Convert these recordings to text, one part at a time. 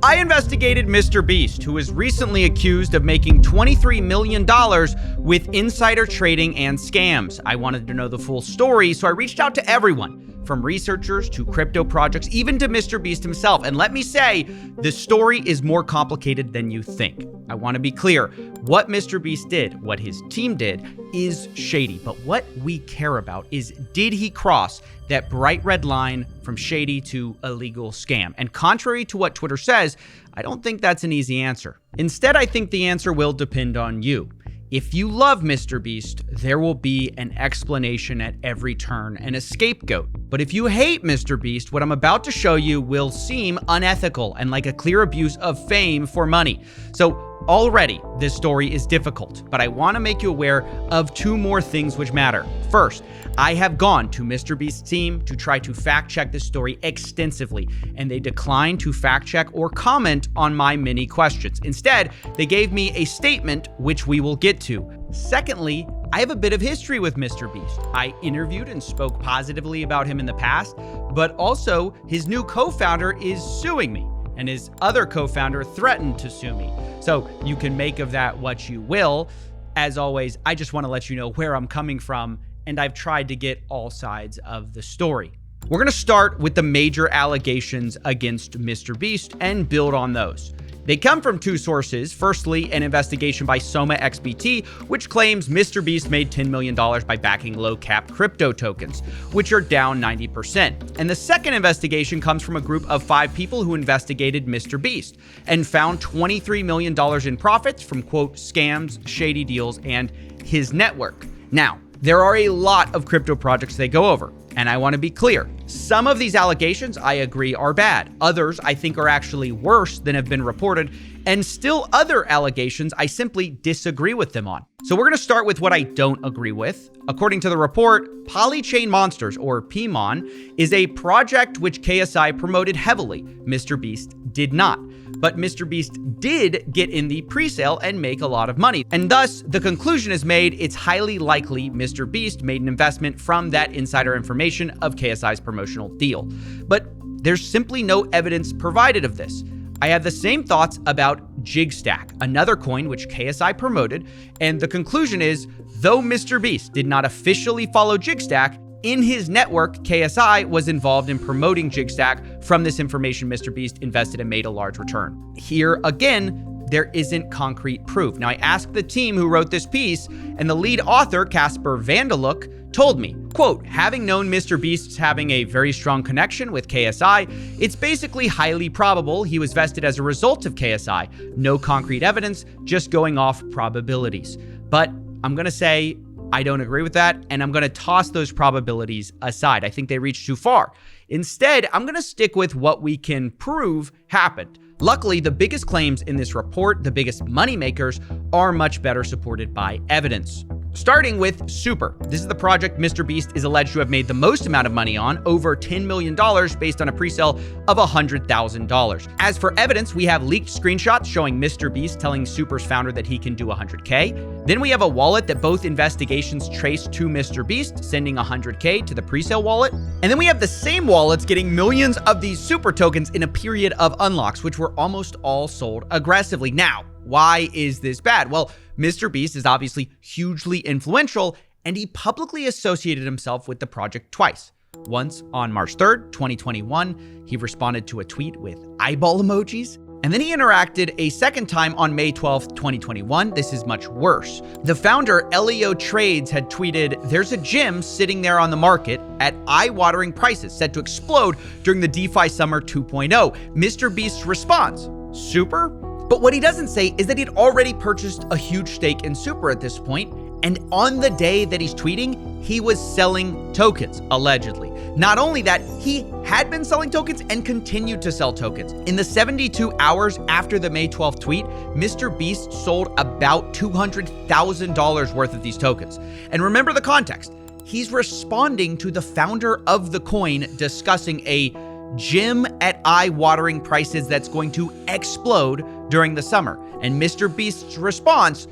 I investigated MrBeast, who is recently accused of making $23 million with insider trading and scams. I wanted to know the full story, so I reached out to everyone, from researchers to crypto projects, even to MrBeast himself. And let me say, the story is more complicated than you think. I want to be clear. What MrBeast did, what his team did, is shady. But what we care about is, did he cross that bright red line from shady to illegal scam? And contrary to what Twitter says, I don't think that's an easy answer. Instead, I think the answer will depend on you. If you love MrBeast, there will be an explanation at every turn and a scapegoat. But if you hate MrBeast, what I'm about to show you will seem unethical and like a clear abuse of fame for money. So already, this story is difficult, but I want to make you aware of two more things which matter. First, I have gone to MrBeast's team to try to fact check this story extensively, and they declined to fact check or comment on my many questions. Instead, they gave me a statement which we will get to. Secondly, I have a bit of history with MrBeast. I interviewed and spoke positively about him in the past, but also his new co-founder is suing me, and his other co-founder threatened to sue me. So you can make of that what you will. As always, I just want to let you know where I'm coming from, and I've tried to get all sides of the story. We're going to start with the major allegations against MrBeast and build on those. They come from two sources. Firstly, an investigation by Soma XBT, which claims MrBeast made $10 million by backing low-cap crypto tokens, which are down 90%. And the second investigation comes from a group of 5 people who investigated MrBeast and found $23 million in profits from, quote, scams, shady deals, and his network. Now, there are a lot of crypto projects they go over, and I want to be clear. Some of these allegations, I agree, are bad. Others, I think, are actually worse than have been reported. And still other allegations, I simply disagree with them on. So we're going to start with what I don't agree with. According to the report, Polychain Monsters, or PMON, is a project which KSI promoted heavily. MrBeast did not. But MrBeast did get in the pre-sale and make a lot of money. And thus, the conclusion is made, it's highly likely MrBeast made an investment from that insider information of KSI's promotional deal. But there's simply no evidence provided of this. I have the same thoughts about JigStack, another coin which KSI promoted, and the conclusion is, though MrBeast did not officially follow JigStack, in his network, KSI was involved in promoting JigStack. From this information, MrBeast invested and made a large return. Here, again, there isn't concrete proof. Now, I asked the team who wrote this piece, and the lead author, Casper Vandeluk, told me, quote, having known MrBeast's having a very strong connection with KSI, it's basically highly probable he was vested as a result of KSI. No concrete evidence, just going off probabilities. But I'm going to say, I don't agree with that, and I'm going to toss those probabilities aside. I think they reach too far. Instead, I'm going to stick with what we can prove happened. Luckily, the biggest claims in this report, the biggest moneymakers, are much better supported by evidence. Starting with Super. This is the project MrBeast is alleged to have made the most amount of money on, over $10 million based on a pre-sale of $100,000. As for evidence, we have leaked screenshots showing MrBeast telling Super's founder that he can do $100K. Then we have a wallet that both investigations traced to MrBeast, sending $100K to the pre-sale wallet. And then we have the same wallets getting millions of these Super tokens in a period of unlocks, which were almost all sold aggressively. Now, why is this bad? Well, MrBeast is obviously hugely influential, and he publicly associated himself with the project twice. Once on March 3rd, 2021, he responded to a tweet with eyeball emojis, and then he interacted a second time on May 12th, 2021. This is much worse. The founder, Elio Trades, had tweeted, there's a gym sitting there on the market at eye-watering prices set to explode during the DeFi Summer 2.0. MrBeast's response, Super? But what he doesn't say is that he'd already purchased a huge stake in Super at this point, and on the day that he's tweeting, he was selling tokens, allegedly. Not only that, he had been selling tokens and continued to sell tokens. In the 72 hours after the May 12th tweet, MrBeast sold about $200,000 worth of these tokens. And remember the context. He's responding to the founder of the coin discussing a gym at eye-watering prices that's going to explode during the summer. And MrBeast's response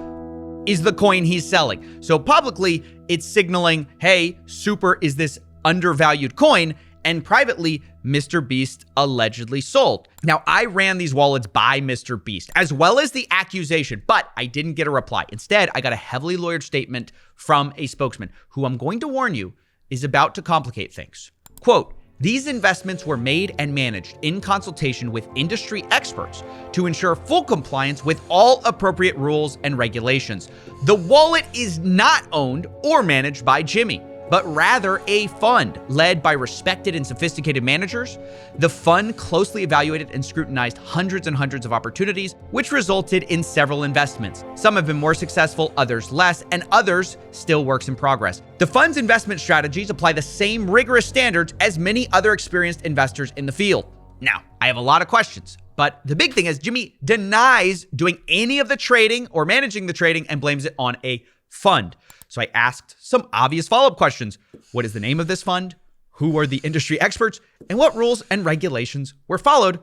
is the coin he's selling. So publicly, it's signaling, hey, Super is this undervalued coin, and privately, MrBeast allegedly sold. Now, I ran these wallets by MrBeast, as well as the accusation, but I didn't get a reply. Instead, I got a heavily lawyered statement from a spokesman who, I'm going to warn you, is about to complicate things. Quote, "These investments were made and managed in consultation with industry experts to ensure full compliance with all appropriate rules and regulations. The wallet is not owned or managed by Jimmy, but rather a fund led by respected and sophisticated managers. The fund closely evaluated and scrutinized hundreds and hundreds of opportunities, which resulted in several investments. Some have been more successful, others less, and others still works in progress. The fund's investment strategies apply the same rigorous standards as many other experienced investors in the field." Now, I have a lot of questions, but the big thing is Jimmy denies doing any of the trading or managing the trading and blames it on a fund. So I asked some obvious follow-up questions. What is the name of this fund? Who are the industry experts? And what rules and regulations were followed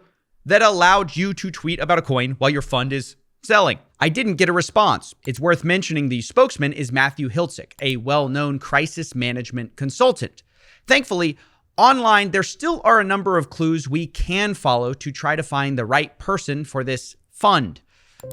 that allowed you to tweet about a coin while your fund is selling? I didn't get a response. It's worth mentioning the spokesman is Matthew Hiltzik, a well-known crisis management consultant. Thankfully, online, there still are a number of clues we can follow to try to find the right person for this fund.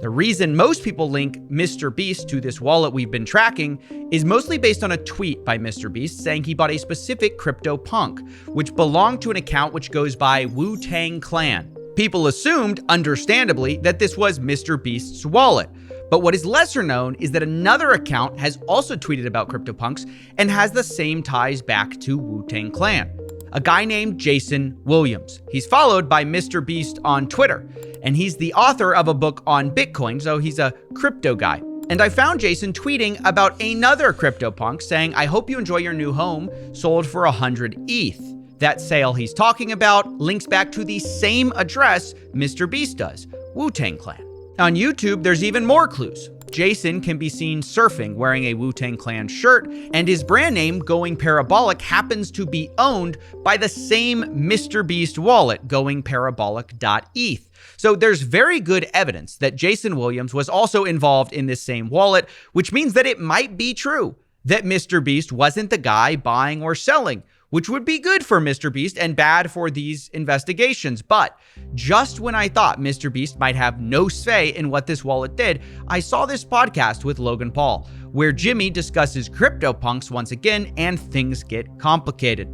The reason most people link MrBeast to this wallet we've been tracking is mostly based on a tweet by MrBeast saying he bought a specific CryptoPunk, which belonged to an account which goes by Wu-Tang Clan. People assumed, understandably, that this was MrBeast's wallet. But what is lesser known is that another account has also tweeted about CryptoPunks and has the same ties back to Wu-Tang Clan. A guy named Jason Williams. He's followed by MrBeast on Twitter, and he's the author of a book on Bitcoin, so he's a crypto guy. And I found Jason tweeting about another CryptoPunk saying, "I hope you enjoy your new home, sold for 100 ETH. That sale he's talking about links back to the same address MrBeast does, Wu-Tang Clan. On YouTube, there's even more clues. Jason can be seen surfing wearing a Wu-Tang Clan shirt, and his brand name, Going Parabolic, happens to be owned by the same MrBeast wallet, goingparabolic.eth. So there's very good evidence that Jason Williams was also involved in this same wallet, which means that it might be true that MrBeast wasn't the guy buying or selling, which would be good for MrBeast and bad for these investigations. But just when I thought MrBeast might have no say in what this wallet did, I saw this podcast with Logan Paul, where Jimmy discusses CryptoPunks once again and things get complicated.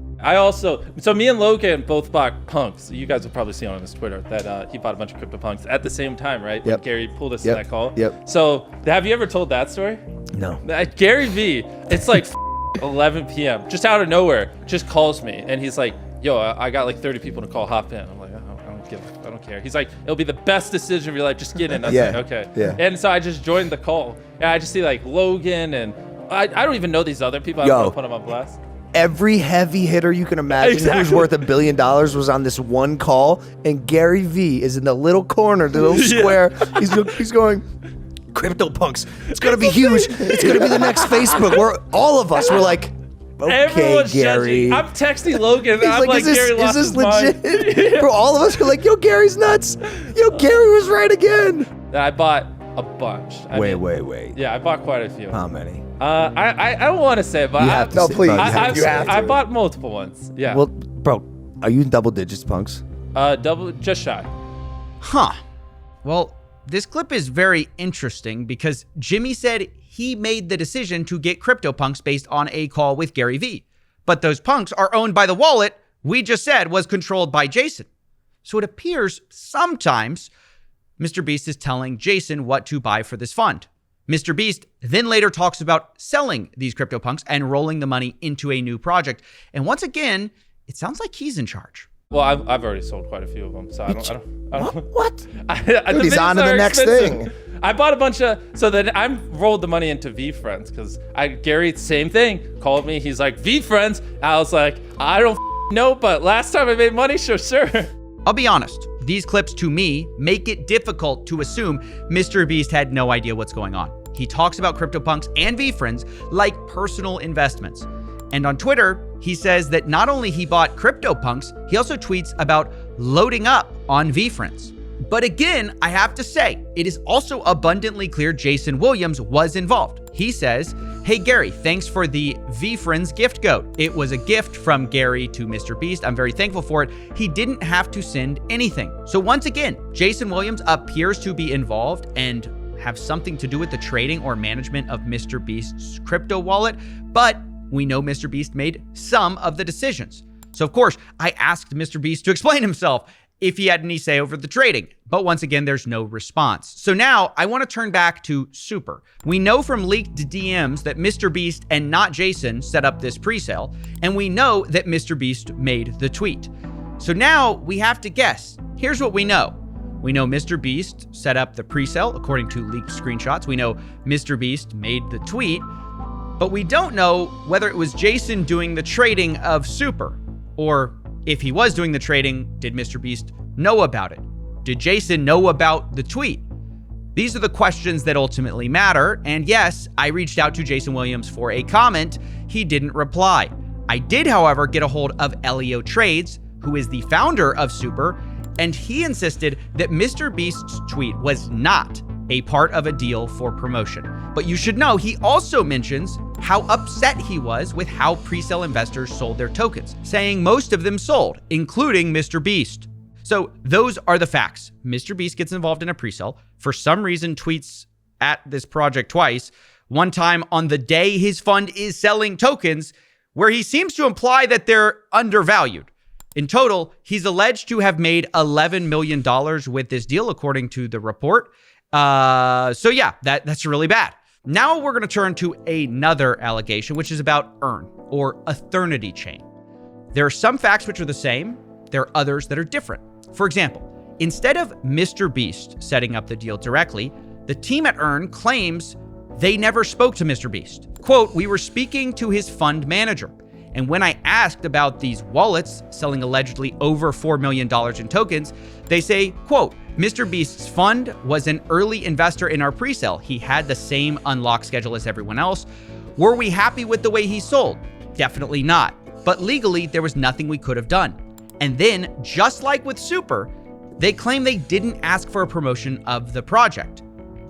So me and Logan both bought punks. You guys will probably see on his Twitter that he bought a bunch of CryptoPunks at the same time, right? Yep. Gary pulled us in that call. Yep. So have you ever told that story? No. Gary V, it's like 11 p.m. just out of nowhere, just calls me and he's like, "Yo, I got like 30 people to call. Hop in." I'm like, I don't care. He's like, "It'll be the best decision of your life. Just get in." I was like, okay. Yeah. And so I just joined the call, and I just see like Logan, and I don't even know these other people. I don't want to put them on blast. Every heavy hitter you can imagine who's worth $1 billion was on this one call, and Gary V is in the little corner, the little square. He's going, "CryptoPunks, it's gonna be huge. It's gonna be the next Facebook." We're like, "Okay, Everyone's Gary." judging. I'm texting Logan. And I'm like, is Gary lost this his legit? mind. For all of us, we're like, "Yo, Gary's nuts. Yo, Gary was right again." I bought a bunch. Wait. Yeah, I bought quite a few. How many? I don't want to say, but You have to I, say, please. bro, you have to. I bought multiple ones. Yeah. Well, bro, are you in double digits, punks? Just shy. Huh. Well, this clip is very interesting because Jimmy said he made the decision to get CryptoPunks based on a call with Gary V. But those punks are owned by the wallet we just said was controlled by Jason. So it appears sometimes MrBeast is telling Jason what to buy for this fund. MrBeast then later talks about selling these CryptoPunks and rolling the money into a new project. And once again, it sounds like he's in charge. Well, I've already sold quite a few of them, so I don't. What? Dude, he's on to the next thing. I bought a bunch of, so then I rolled the money into VeeFriends because Gary, same thing, called me. He's like, VeeFriends? I was like, I don't know, but last time I made money, sure. I'll be honest, these clips to me make it difficult to assume MrBeast had no idea what's going on. He talks about CryptoPunks and VeeFriends like personal investments. And on Twitter, he says that not only he bought CryptoPunks, he also tweets about loading up on VeeFriends. But again, I have to say, it is also abundantly clear Jason Williams was involved. He says Hey Gary, thanks for the V-Friends gift goat. It was a gift from Gary to MrBeast. I'm very thankful for it. He didn't have to send anything. So once again, Jason Williams appears to be involved and have something to do with the trading or management of MrBeast's crypto wallet, but we know MrBeast made some of the decisions. So of course, I asked MrBeast to explain himself if he had any say over the trading. But once again, there's no response. So now I want to turn back to Super. We know from leaked DMs that MrBeast and not Jason set up this presale, and we know that MrBeast made the tweet. So now we have to guess. Here's what we know. We know MrBeast set up the presale according to leaked screenshots. We know MrBeast made the tweet, but we don't know whether it was Jason doing the trading of Super, or if he was doing the trading, did MrBeast know about it? Did Jason know about the tweet? These are the questions that ultimately matter. And yes, I reached out to Jason Williams for a comment. He didn't reply. I did, however, get a hold of Elio Trades, who is the founder of Super, and he insisted that MrBeast's tweet was not a part of a deal for promotion. But you should know, he also mentions how upset he was with how presale investors sold their tokens, saying most of them sold, including MrBeast. So those are the facts. MrBeast gets involved in a presale, for some reason tweets at this project twice, one time on the day his fund is selling tokens, where he seems to imply that they're undervalued. In total, he's alleged to have made $11 million with this deal, according to the report. So yeah, that's really bad. Now we're going to turn to another allegation, which is about EARN, or Ethernity Chain. There are some facts which are the same. There are others that are different. For example, instead of MrBeast setting up the deal directly, the team at EARN claims they never spoke to MrBeast. Quote, "We were speaking to his fund manager. And when I asked about these wallets selling allegedly over $4 million in tokens, they say, quote, MrBeast's fund was an early investor in our presale. He had the same unlock schedule as everyone else. Were we happy with the way he sold? Definitely not. But legally, there was nothing we could have done. And then, just like with Super, they claim they didn't ask for a promotion of the project,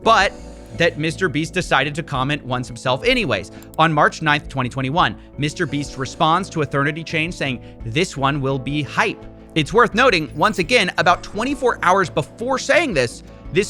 but that MrBeast decided to comment once himself anyways. On March 9th, 2021, MrBeast responds to Ethernity Chain saying, this one will be hype. It's worth noting, once again, about 24 hours before saying this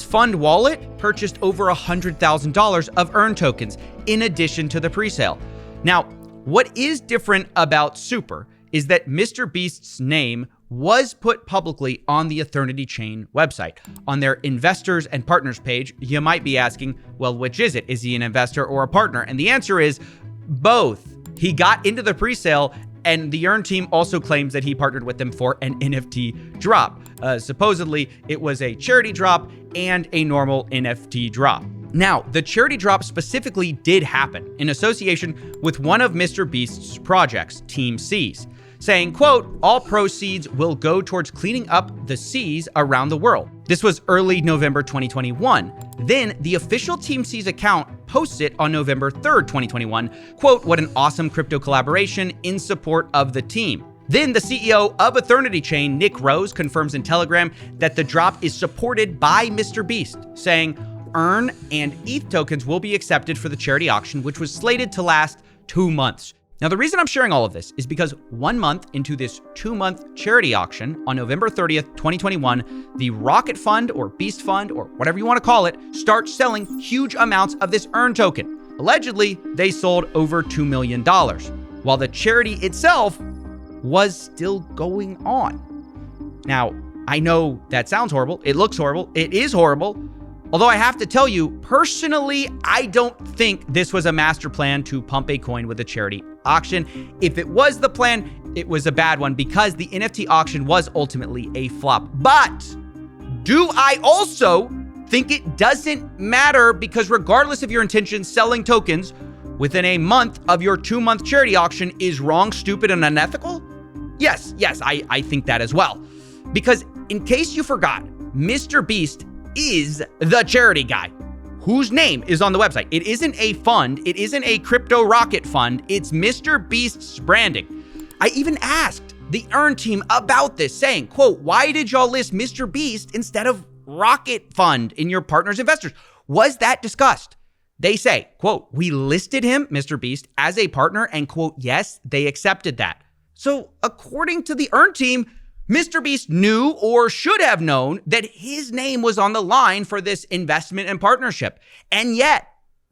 fund wallet purchased over $100,000 of EARN tokens in addition to the presale. Now, what is different about Super is that MrBeast's name was put publicly on the Ethernity Chain website. On their investors and partners page, you might be asking, well, which is it? Is he an investor or a partner? And the answer is both. He got into the presale, and the EARN team also claims that he partnered with them for an NFT drop. Supposedly, it was a charity drop and a normal NFT drop. Now, the charity drop specifically did happen in association with one of MrBeast's projects, Team C's, saying, quote, all proceeds will go towards cleaning up the seas around the world. This was early November 2021. Then the official Team C's account posts it on November 3rd, 2021, quote, what an awesome crypto collaboration in support of the team. Then the CEO of Ethernity Chain, Nick Rose, confirms in Telegram that the drop is supported by MrBeast, saying EARN and ETH tokens will be accepted for the charity auction, which was slated to last 2 months. Now, the reason I'm sharing all of this is because 1 month into this 2-month charity auction on November 30th, 2021, the Rocket Fund or Beast Fund or whatever you want to call it starts selling huge amounts of this EARN token. Allegedly, they sold over $2 million, while the charity itself was still going on. Now, I know that sounds horrible. It looks horrible. It is horrible. Although I have to tell you, personally, I don't think this was a master plan to pump a coin with a charity auction. If it was the plan, it was a bad one because the NFT auction was ultimately a flop. But do I also think it doesn't matter because regardless of your intentions, selling tokens within a month of your 2-month charity auction is wrong, stupid, and unethical? Yes, I think that as well. Because in case you forgot, MrBeast is the charity guy whose name is on the website. It isn't a fund. It isn't a crypto rocket fund. It's MrBeast's branding. I even asked the EARN team about this, saying, quote, why did y'all list MrBeast instead of Rocket Fund in your partners' investors? Was that discussed? They say, quote, "We listed him, MrBeast, as a partner and, quote, yes, they accepted that." So according to the Earn team, MrBeast knew or should have known that his name was on the line for this investment and partnership. And yet,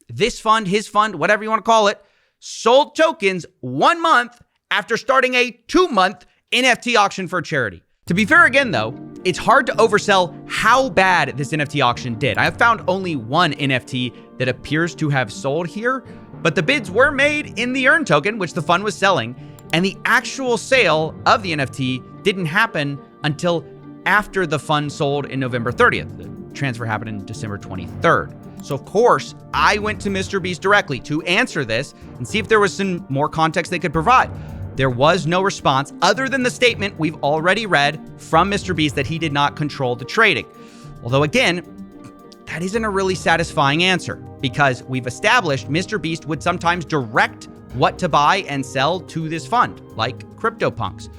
this fund, his fund, whatever you want to call it, sold tokens 1 month after starting a 2-month NFT auction for charity. To be fair again, though, it's hard to oversell how bad this NFT auction did. I have found only one NFT that appears to have sold here, but the bids were made in the Earn token, which the fund was selling, and the actual sale of the NFT didn't happen until after the fund sold in November 30th. The transfer happened in December 23rd. So of course, I went to MrBeast directly to answer this and see if there was some more context they could provide. There was no response other than the statement we've already read from MrBeast that he did not control the trading. Although again, that isn't a really satisfying answer because we've established MrBeast would sometimes direct what to buy and sell to this fund, like CryptoPunks.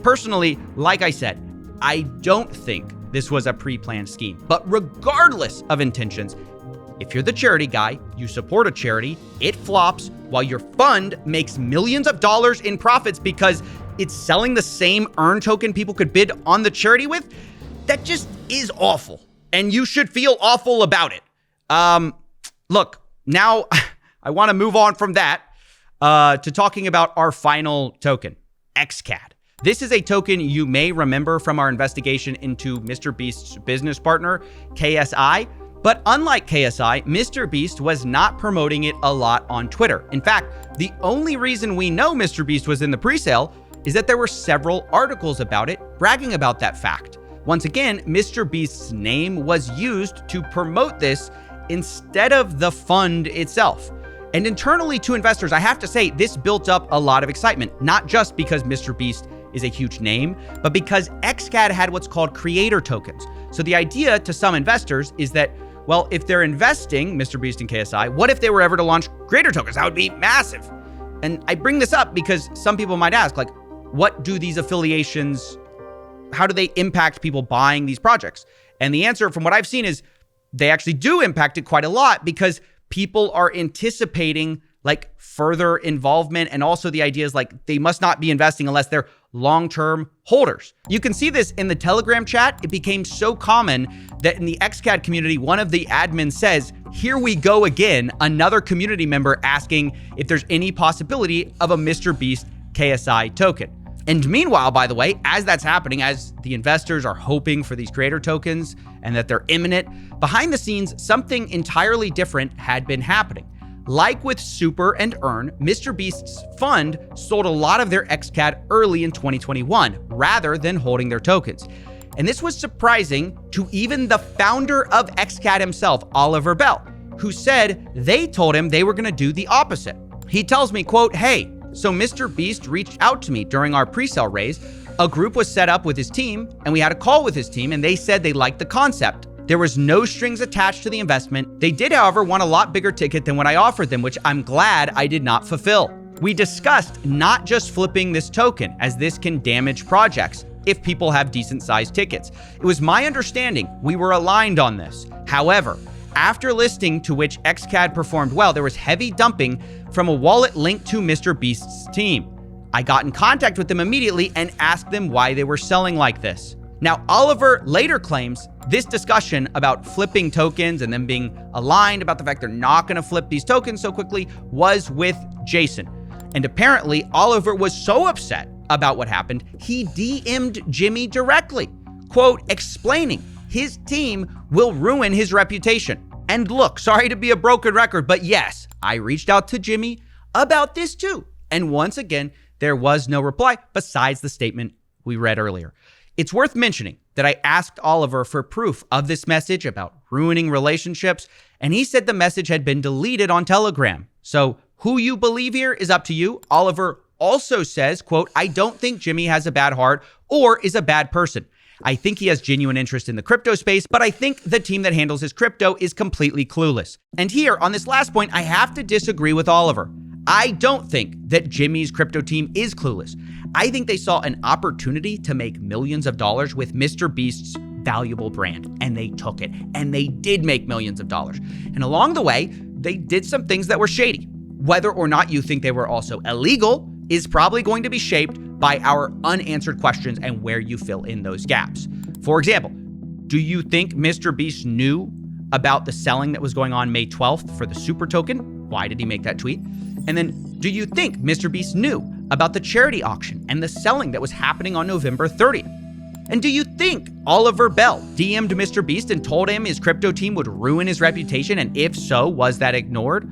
Personally, like I said, I don't think this was a pre-planned scheme. But regardless of intentions, if you're the charity guy, you support a charity, it flops while your fund makes millions of dollars in profits because it's selling the same Earn token people could bid on the charity with, that just is awful. And you should feel awful about it. Look, now I want to move on from that to talking about our final token, XCAD. This is a token you may remember from our investigation into MrBeast's business partner, KSI. But unlike KSI, MrBeast was not promoting it a lot on Twitter. In fact, the only reason we know MrBeast was in the presale is that there were several articles about it bragging about that fact. Once again, MrBeast's name was used to promote this instead of the fund itself. And internally to investors, I have to say, this built up a lot of excitement, not just because MrBeast is a huge name, but because XCAD had what's called creator tokens. So the idea to some investors is that, well, if they're investing MrBeast and KSI, what if they were ever to launch creator tokens? That would be massive. And I bring this up because some people might ask, like, what do these affiliations, how do they impact people buying these projects? And the answer from what I've seen is they actually do impact it quite a lot because people are anticipating like further involvement. And also the idea is like they must not be investing unless they're long-term holders. You can see this in the Telegram chat. It became so common that in the XCAD community, one of the admins says, "Here we go again," another community member asking if there's any possibility of a MrBeast KSI token. And meanwhile, by the way, as that's happening, as the investors are hoping for these creator tokens and that they're imminent, behind the scenes, something entirely different had been happening. Like with Super and Earn, MrBeast's fund sold a lot of their XCAD early in 2021 rather than holding their tokens. And this was surprising to even the founder of XCAD himself, Oliver Bell, who said they told him they were going to do the opposite. He tells me, quote, "Hey, so MrBeast reached out to me during our pre-sale raise. A group was set up with his team and we had a call with his team and they said they liked the concept. There was no strings attached to the investment. They did, however, want a lot bigger ticket than what I offered them, which I'm glad I did not fulfill. We discussed not just flipping this token, as this can damage projects if people have decent sized tickets. It was my understanding we were aligned on this. However, after listing to which XCAD performed well, there was heavy dumping from a wallet linked to MrBeast's team. I got in contact with them immediately and asked them why they were selling like this." Now, Oliver later claims this discussion about flipping tokens and them being aligned about the fact they're not going to flip these tokens so quickly was with Jason. And apparently, Oliver was so upset about what happened, he DM'd Jimmy directly, quote, explaining his team will ruin his reputation. And look, sorry to be a broken record, but yes, I reached out to Jimmy about this too. And once again, there was no reply besides the statement we read earlier. It's worth mentioning that I asked Oliver for proof of this message about ruining relationships, and he said the message had been deleted on Telegram. So who you believe here is up to you. Oliver also says, quote, "I don't think Jimmy has a bad heart or is a bad person. I think he has genuine interest in the crypto space, but I think the team that handles his crypto is completely clueless." And here, on this last point, I have to disagree with Oliver. I don't think that Jimmy's crypto team is clueless. I think they saw an opportunity to make millions of dollars with MrBeast's valuable brand, and they took it, and they did make millions of dollars. And along the way, they did some things that were shady. Whether or not you think they were also illegal is probably going to be shaped by our unanswered questions and where you fill in those gaps. For example, do you think MrBeast knew about the selling that was going on May 12th for the super token? Why did he make that tweet? And then, do you think MrBeast knew about the charity auction and the selling that was happening on November 30th? And do you think Oliver Bell DM'd MrBeast and told him his crypto team would ruin his reputation? And if so, was that ignored?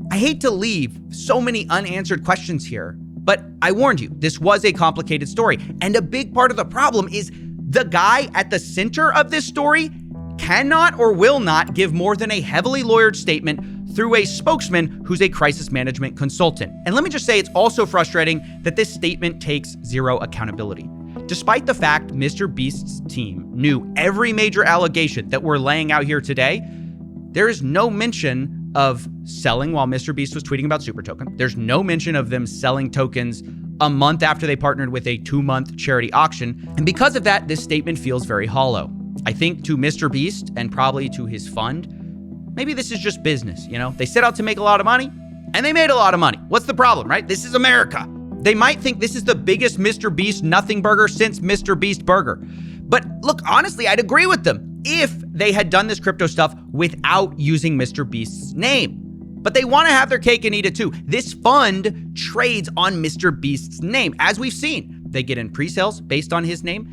I hate to leave so many unanswered questions here, but I warned you, this was a complicated story. And a big part of the problem is the guy at the center of this story cannot or will not give more than a heavily lawyered statement through a spokesman who's a crisis management consultant. And let me just say, it's also frustrating that this statement takes zero accountability. Despite the fact MrBeast's team knew every major allegation that we're laying out here today, there is no mention of selling while MrBeast was tweeting about Super Token. There's no mention of them selling tokens a month after they partnered with a 2-month charity auction. And because of that, this statement feels very hollow. I think to MrBeast and probably to his fund, maybe this is just business, you know? They set out to make a lot of money and they made a lot of money. What's the problem, right? This is America. They might think this is the biggest MrBeast nothing burger since MrBeast Burger. But look, honestly, I'd agree with them if they had done this crypto stuff without using MrBeast's name. But they want to have their cake and eat it too. This fund trades on MrBeast's name, as we've seen. They get in pre-sales based on his name.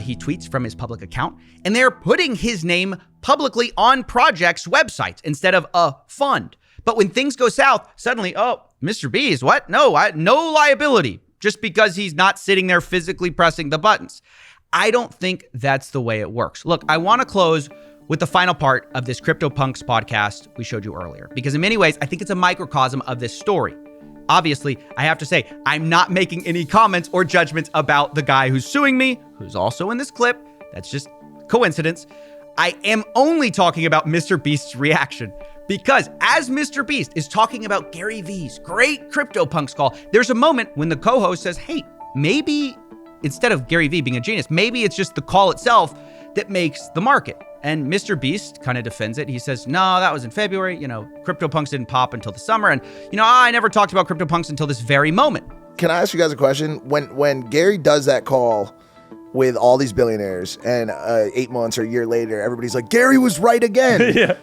He tweets from his public account, and they're putting his name publicly on projects' websites instead of a fund. But when things go south, suddenly, oh, MrBeast, what? No liability, just because he's not sitting there physically pressing the buttons. I don't think that's the way it works. Look, I want to close with the final part of this CryptoPunks podcast we showed you earlier, because in many ways, I think it's a microcosm of this story. Obviously, I have to say, I'm not making any comments or judgments about the guy who's suing me, who's also in this clip. That's just coincidence. I am only talking about MrBeast's reaction, because as MrBeast is talking about Gary V's great CryptoPunks call, there's a moment when the co-host says, hey, maybe instead of Gary V being a genius, maybe it's just the call itself that makes the market. And MrBeast kind of defends it. He says, no, that was in February. You know, CryptoPunks didn't pop until the summer. And, you know, I never talked about CryptoPunks until this very moment. Can I ask you guys a question? When Gary does that call with all these billionaires and 8 months or a year later, everybody's like, Gary was right again. Yeah.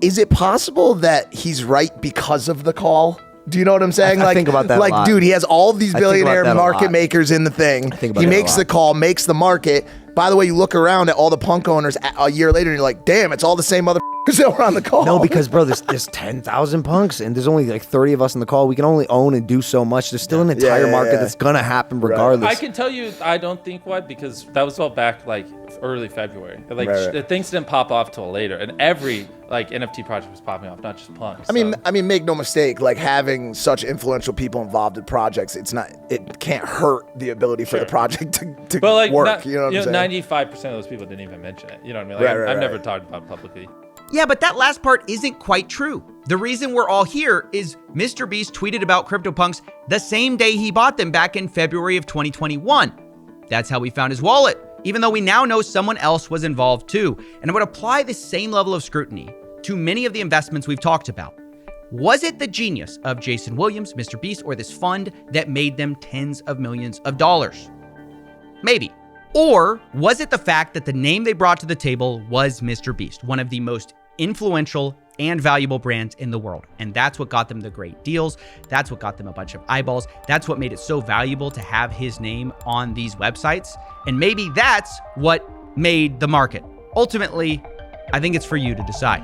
Is it possible that he's right because of the call? Do you know what I'm saying? I think about that a lot. Dude, he has all these billionaire that a market lot. makers in the thing. He makes the call, makes the market. By the way, you look around at all the punk owners a year later and you're like, damn, it's all the same motherfuckers that were on the call. No, because bro, there's 10,000 punks and there's only like 30 of us in the call. We can only own and do so much. There's still an entire market that's gonna happen regardless. I can tell you, I don't think what, because that was all back like early February. Like things didn't pop off till later, and every like NFT project was popping off, not just punks. I mean, make no mistake. Like having such influential people involved in projects, it can't hurt the ability for the project to but like, work. You know what I'm saying? 95% of those people didn't even mention it. You know what I mean? Like, I've never talked about it publicly. Yeah, but that last part isn't quite true. The reason we're all here is MrBeast tweeted about CryptoPunks the same day he bought them back in February of 2021. That's how we found his wallet, even though we now know someone else was involved too. And I would apply the same level of scrutiny to many of the investments we've talked about. Was it the genius of Jason Williams, MrBeast, or this fund that made them tens of millions of dollars? Maybe. Or was it the fact that the name they brought to the table was MrBeast, one of the most influential and valuable brands in the world? And that's what got them the great deals. That's what got them a bunch of eyeballs. That's what made it so valuable to have his name on these websites. And maybe that's what made the market. Ultimately, I think it's for you to decide.